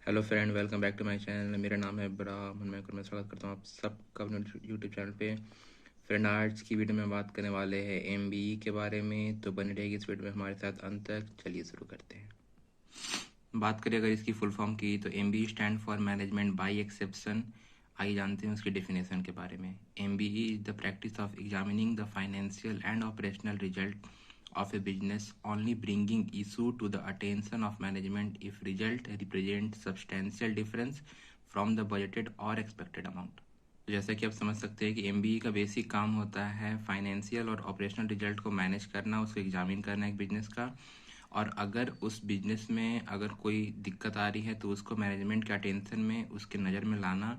Hello friend, welcome back to my channel. मेरा नाम है ब्राह्मण। मैं स्वागत करता हूँ आप सबका अपने यूट्यूब चैनल पे। फ्रेंड, आज की वीडियो में बात करने वाले हैं एमबीई के बारे में, तो बनी रहेगी इस वीडियो में हमारे साथ अंत तक। चलिए शुरू करते हैं। बात करें अगर इसकी फुल फॉर्म की, तो MBE stand for management by exception. आइए जानते हैं उसकी डेफिनेशन के बारे में। MBE is the practice of examining the financial and operational result of a business, only bringing issue to the attention of management if result represent substantial difference from the budgeted or expected amount। तो जैसा कि आप समझ सकते हैं कि MBE का basic काम होता है फाइनेंशियल और ऑपरेशनल रिजल्ट को मैनेज करना, उसको एग्जामिन करना एक बिजनेस का। और अगर उस बिजनेस में अगर कोई दिक्कत आ रही है तो उसको मैनेजमेंट के अटेंशन में, उसके नज़र में लाना।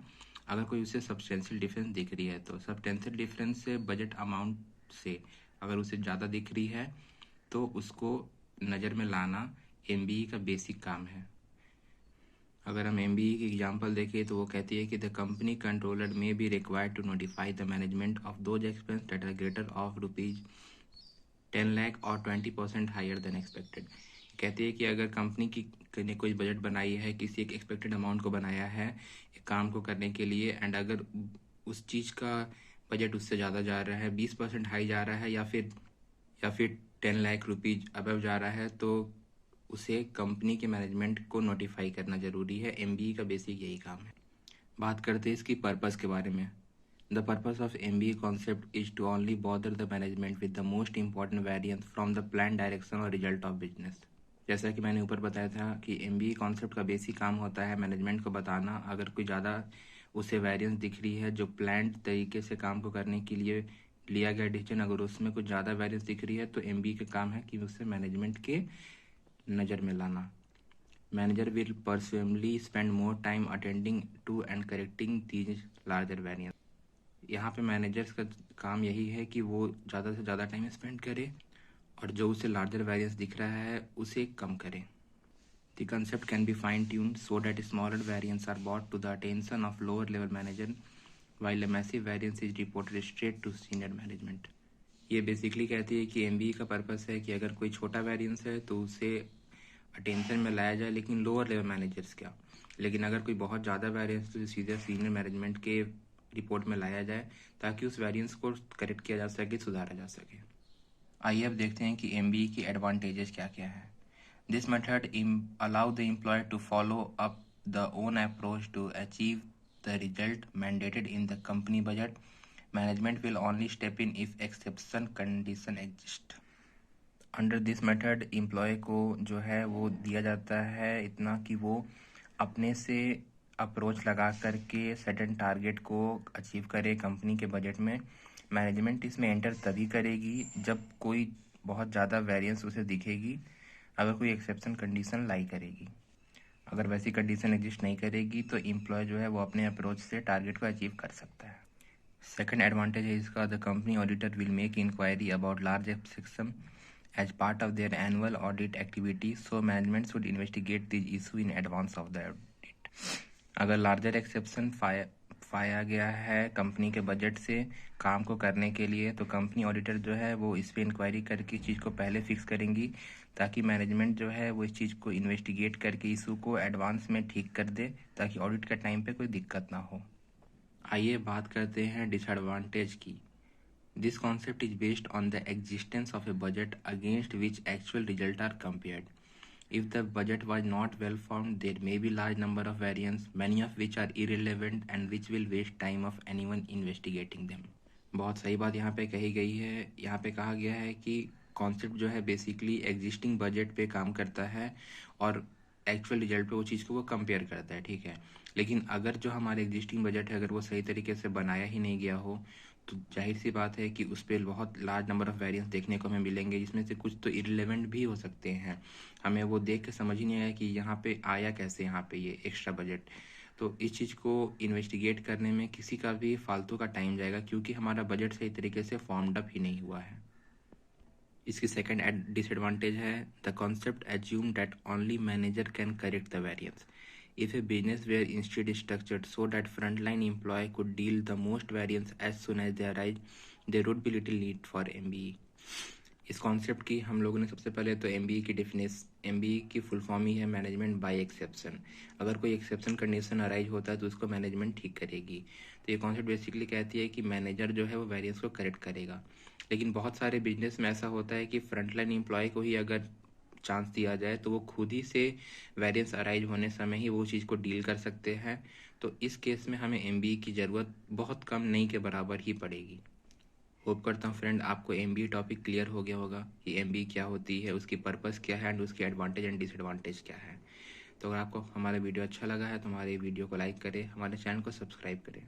अगर कोई उसे सब्सटेंशियल डिफरेंस दिख रही है तो सब्सटेंशियल डिफरेंस से बजट अमाउंट से अगर उसे ज़्यादा दिख रही है तो उसको नज़र में लाना एमबीई का बेसिक काम है। अगर हम एमबीई की एग्जांपल देखें तो वो कहती है कि the company controller may be required to notify the management of those expense that are greater of ₹10 lakh और 20% हायर देन एक्सपेक्टेड। कहती है कि अगर कंपनी की ने कोई बजट बनाई है, किसी एक एक्सपेक्टेड अमाउंट को बनाया है एक काम को करने के लिए, एंड अगर उस चीज़ का बजट उससे ज़्यादा जा रहा है, 20% हाई जा रहा है, या फिर 10 लाख रुपीज अबव जा रहा है, तो उसे कंपनी के मैनेजमेंट को नोटिफाई करना ज़रूरी है। एमबीई का बेसिक यही काम है। बात करते हैं इसकी पर्पस के बारे में। The purpose of MBA concept is to only bother the management with the most important variance from the plan direction और रिजल्ट ऑफ बिजनेस। जैसा कि मैंने ऊपर बताया था कि एमबीए कॉन्सेप्ट का बेसिक काम होता है मैनेजमेंट को बताना, अगर कोई ज़्यादा उसे वेरिएंस दिख रही है जो प्लान्ड तरीके से काम को करने के लिए लिया गया डिसीजन, अगर उसमें कुछ ज़्यादा वेरिएंस दिख रही है तो एमबीए का काम है कि उसे मैनेजमेंट के नज़र में लाना। Manager will presumably spend more time attending to and correcting these larger variance. यहाँ पे मैनेजर्स का काम यही है कि वो ज़्यादा से ज़्यादा टाइम स्पेंड करे और जो उसे लार्जर वेरिएंस दिख रहा है उसे कम करे। The concept can be fine-tuned so that smaller variants are brought to the attention of lower-level manager, while a massive variance is reported straight to senior management। ये बेसिकली कहती है कि एमबीई का पर्पस है कि अगर कोई छोटा वेरिएंस है तो उसे अटेंशन में लाया जाए, लेकिन लोअर लेवल मैनेजर्स क्या, लेकिन अगर कोई बहुत ज़्यादा वेरिएंस तो सीधे सीनियर मैनेजमेंट के रिपोर्ट में लाया जाए ताकि उस वेरिएंस को करेक्ट किया जा सके, सुधारा जा सके। आइए अब देखते हैं कि एमबीई की एडवांटेजेस क्या क्या है। This method allow the employer to follow up the own approach to achieve the result mandated in the company budget. Management will only step in if exception condition exist. Under this method employ को जो है वो दिया जाता है इतना कि वो अपने से अप्रोच लगा करके सर्टेन टारगेट को अचीव करे कंपनी के बजट में। मैनेजमेंट इसमें एंटर तभी करेगी जब कोई बहुत ज़्यादा वेरिएंस उसे दिखेगी, अगर कोई एक्सेप्शन कंडीशन लाई करेगी। अगर वैसी कंडीशन एग्जिस्ट नहीं करेगी तो एम्प्लॉय जो है वो अपने अप्रोच से टारगेट को अचीव कर सकता है। सेकेंड एडवांटेज है इसका, the company auditor will make inquiry about large exception as part of their annual audit activity, so management should investigate this issue in advance of the audit। अगर larger exception पाया गया है company के budget से काम को करने के लिए, तो कंपनी ऑडिटर जो है वो इस पर इंक्वायरी करके चीज़ को पहले फिक्स करेंगी ताकि मैनेजमेंट जो है वो इस चीज़ को इन्वेस्टिगेट करके इशू को एडवांस में ठीक कर दे ताकि ऑडिट के टाइम पे कोई दिक्कत ना हो। आइए बात करते हैं डिसएडवांटेज की। This concept is based on the existence of a budget against which actual results are compared. If the budget was not well formed, there may be large number of variants, many of which are irrelevant and which will waste time of anyone investigating them। बहुत सही बात यहाँ पे कही गई है। यहाँ पे कहा गया है कि कॉन्सेप्ट जो है बेसिकली एग्जिस्टिंग बजट पे काम करता है और एक्चुअल रिजल्ट पे वो चीज़ को वो कंपेयर करता है, ठीक है। लेकिन अगर जो हमारे एग्जिस्टिंग बजट है अगर वो सही तरीके से बनाया ही नहीं गया हो तो जाहिर सी बात है कि उस पर बहुत लार्ज नंबर ऑफ वेरिएंस देखने को हमें मिलेंगे, जिसमें से कुछ तो इररिलेवेंट भी हो सकते हैं। हमें वो देख के समझ ही नहीं आया कि यहाँ पे आया कैसे यहाँ पे ये एक्स्ट्रा बजट। तो इस चीज़ को इन्वेस्टिगेट करने में किसी का भी फालतू का टाइम जाएगा क्योंकि हमारा बजट सही तरीके से फॉर्म्ड अप ही नहीं हुआ है। इसकी सेकंड डिसएडवांटेज है, the concept assume that only manager can correct the variance. If a business were instead structured so that frontline employee could deal the most variance as soon as they arise, there would be little need for MBE। इस concept की हम लोगों ने सबसे पहले तो MBA की full form ही है मैनेजमेंट बाय एक्सेप्शन। अगर कोई एक्सेप्शन कंडीशन अराइज होता है तो उसको मैनेजमेंट ठीक करेगी। तो ये कॉन्सेप्ट बेसिकली कहती है कि मैनेजर जो है वो वेरिएंस को करेक्ट करेगा। लेकिन बहुत सारे बिजनेस में ऐसा होता है कि फ्रंटलाइन एम्प्लॉय को ही अगर चांस दिया जाए तो वो खुद ही से वेरिएंस अराइज होने समय ही वो चीज़ को डील कर सकते हैं। तो इस केस में हमें एमबीए की ज़रूरत बहुत कम नहीं के बराबर ही पड़ेगी। होप करता हूँ फ्रेंड आपको एमबीए टॉपिक क्लियर हो गया होगा कि एमबीए क्या होती है, उसकी पर्पस क्या है एंड उसकी एडवांटेज एंड डिसएडवांटेज क्या है। तो अगर आपको हमारा वीडियो अच्छा लगा है तो हमारे वीडियो को लाइक करें, हमारे चैनल को सब्सक्राइब करें।